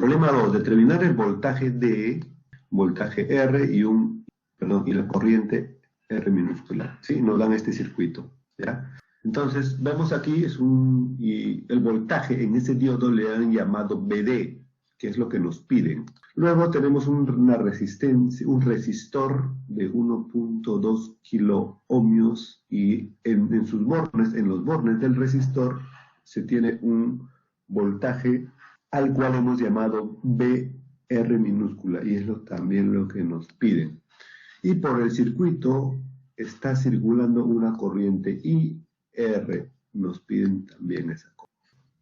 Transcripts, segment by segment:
Problema 2, determinar el voltaje D, voltaje R y la corriente R minúscula, ¿sí? Nos dan este circuito, ¿ya? Entonces, vemos aquí, y el voltaje en ese diodo le han llamado BD, que es lo que nos piden. Luego tenemos una resistencia, un resistor de 1.2 kiloohmios y en los bornes del resistor se tiene un voltaje al cual hemos llamado BR minúscula y es también lo que nos piden. Y por el circuito está circulando una corriente IR, nos piden también esa cosa.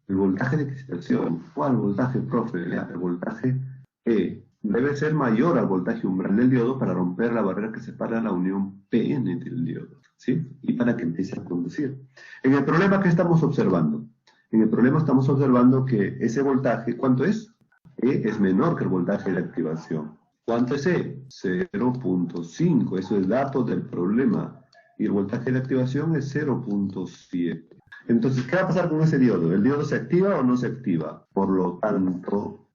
El voltaje de excitación, ¿cuál voltaje, profe? El voltaje E debe ser mayor al voltaje umbral del diodo para romper la barrera que separa la unión PN del diodo, ¿sí? Y para que empiece a conducir. En el problema, ¿qué estamos observando? En el problema estamos observando que ese voltaje, ¿cuánto es? E es menor que el voltaje de activación. ¿Cuánto es E? 0.5, eso es dato del problema. Y el voltaje de activación es 0.7. Entonces, ¿qué va a pasar con ese diodo? ¿El diodo se activa o no se activa? Por lo tanto,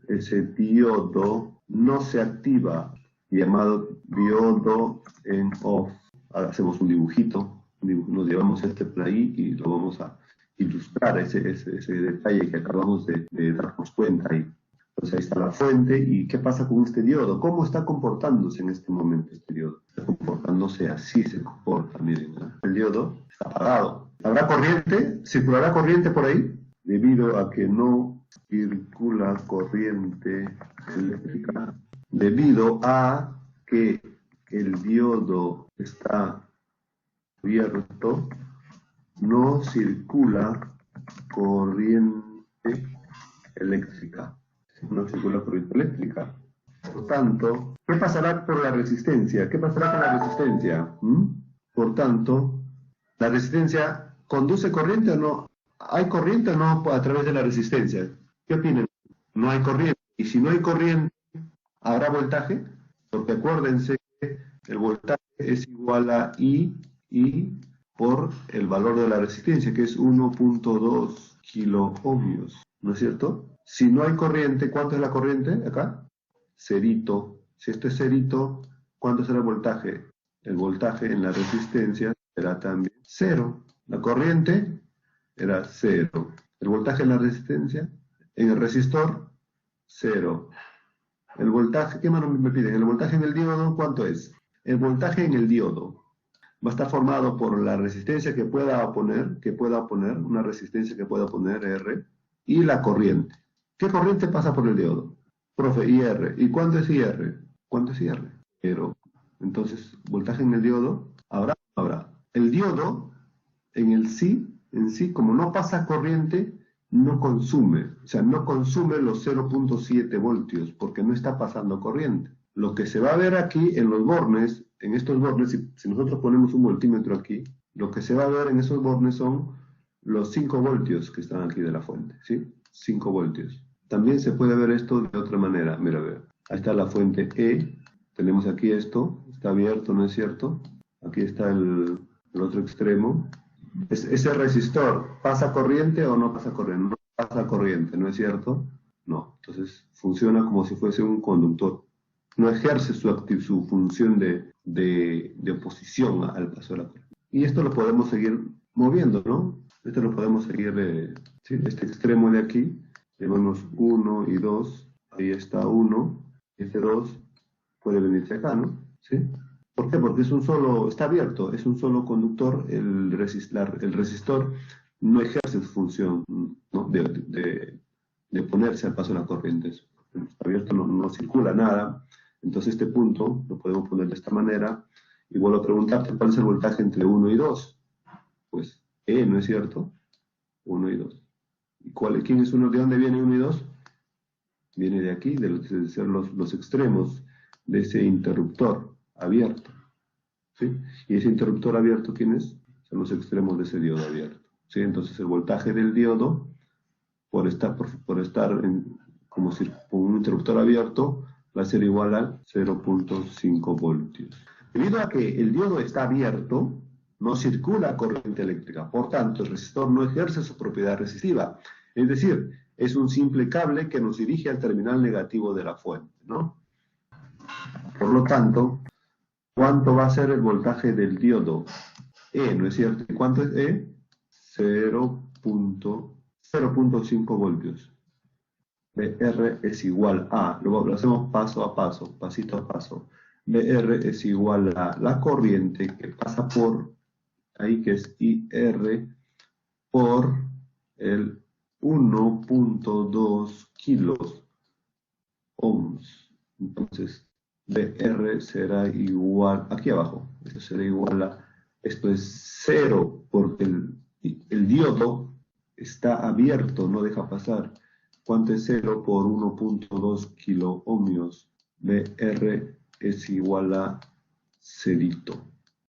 ese diodo no se activa, llamado diodo en off. Ahora hacemos un dibujito, nos llevamos este play y lo vamos a ilustrar ese detalle que acabamos de darnos cuenta ahí. Entonces ahí está la fuente, y ¿qué pasa con este diodo? ¿Cómo está comportándose en este momento este diodo? Está comportándose así, se comporta, miren, ¿no? El diodo está apagado. ¿Habrá corriente? ¿Circulará corriente por ahí? Debido a que no circula corriente eléctrica, debido a que el diodo está abierto, no circula corriente eléctrica. No circula corriente eléctrica. Por tanto, ¿qué pasará por la resistencia? ¿Qué pasará con la resistencia? Por tanto, ¿la resistencia conduce corriente o no? ¿Hay corriente o no a través de la resistencia? ¿Qué opinan? No hay corriente. Y si no hay corriente, ¿habrá voltaje? Porque acuérdense que el voltaje es igual a I por el valor de la resistencia, que es 1.2 kiloohmios, ¿no es cierto? Si no hay corriente, ¿cuánto es la corriente acá? Cerito. Si esto es cerito, ¿cuánto será el voltaje? El voltaje en la resistencia será también 0. La corriente era 0. El voltaje en la resistencia, en el resistor, 0. El voltaje, ¿qué más me piden? El voltaje en el diodo, ¿cuánto es? El voltaje en el diodo va a estar formado por la resistencia que pueda oponer, una resistencia que pueda oponer R, y la corriente. ¿Qué corriente pasa por el diodo? Profe, IR. ¿Y cuánto es IR? ¿Cuánto es IR? 0. Entonces, voltaje en el diodo, ¿habrá? Habrá. El diodo, en sí, como no pasa corriente, no consume. O sea, no consume los 0.7 voltios, porque no está pasando corriente. Lo que se va a ver aquí en los bornes, en estos bornes, si nosotros ponemos un voltímetro aquí, lo que se va a ver en esos bornes son los 5 voltios que están aquí de la fuente, ¿sí? 5 voltios. También se puede ver esto de otra manera. Mira, a ver. Ahí está la fuente E. Tenemos aquí esto. Está abierto, ¿no es cierto? Aquí está el otro extremo. ¿Ese resistor pasa corriente o no pasa corriente? No pasa corriente, ¿no es cierto? No. Entonces funciona como si fuese un conductor. No ejerce su función de oposición al paso de la corriente. Y esto lo podemos seguir moviendo, ¿no? Esto lo podemos seguir, ¿sí? Este extremo de aquí, llamamos 1 y 2, ahí está 1, este 2 puede venirse acá, ¿no? ¿Sí? ¿Por qué? Porque está abierto, es un solo conductor, el resistor no ejerce su función, ¿no? de oponerse al paso de la corriente. Está abierto, no circula nada. Entonces este punto lo podemos poner de esta manera. Y vuelvo a preguntarte, ¿cuál es el voltaje entre 1 y 2? Pues E, ¿no es cierto? 1 y 2. ¿Y quién es uno? ¿De dónde viene 1 y 2? Viene de aquí, de ser los extremos de ese interruptor abierto. ¿Sí? Y ese interruptor abierto, ¿quién es? Son los extremos de ese diodo abierto. ¿Sí? Entonces el voltaje del diodo, por estar como con un interruptor abierto, va a ser igual a 0.5 voltios. Debido a que el diodo está abierto, no circula corriente eléctrica. Por tanto, el resistor no ejerce su propiedad resistiva. Es decir, es un simple cable que nos dirige al terminal negativo de la fuente, ¿no? Por lo tanto, ¿cuánto va a ser el voltaje del diodo? E, ¿no es cierto? ¿Cuánto es E? 0.5 voltios. BR es igual a, lo hacemos paso a paso, pasito a paso. BR es igual a la corriente que pasa por, ahí que es IR, por el 1.2 kilos ohms. Entonces, BR será igual, aquí abajo, esto será igual a, esto es 0, porque el diodo está abierto, no deja pasar. ¿Cuánto es 0 por 1.2 kilo ohmios? BR es igual a cerito.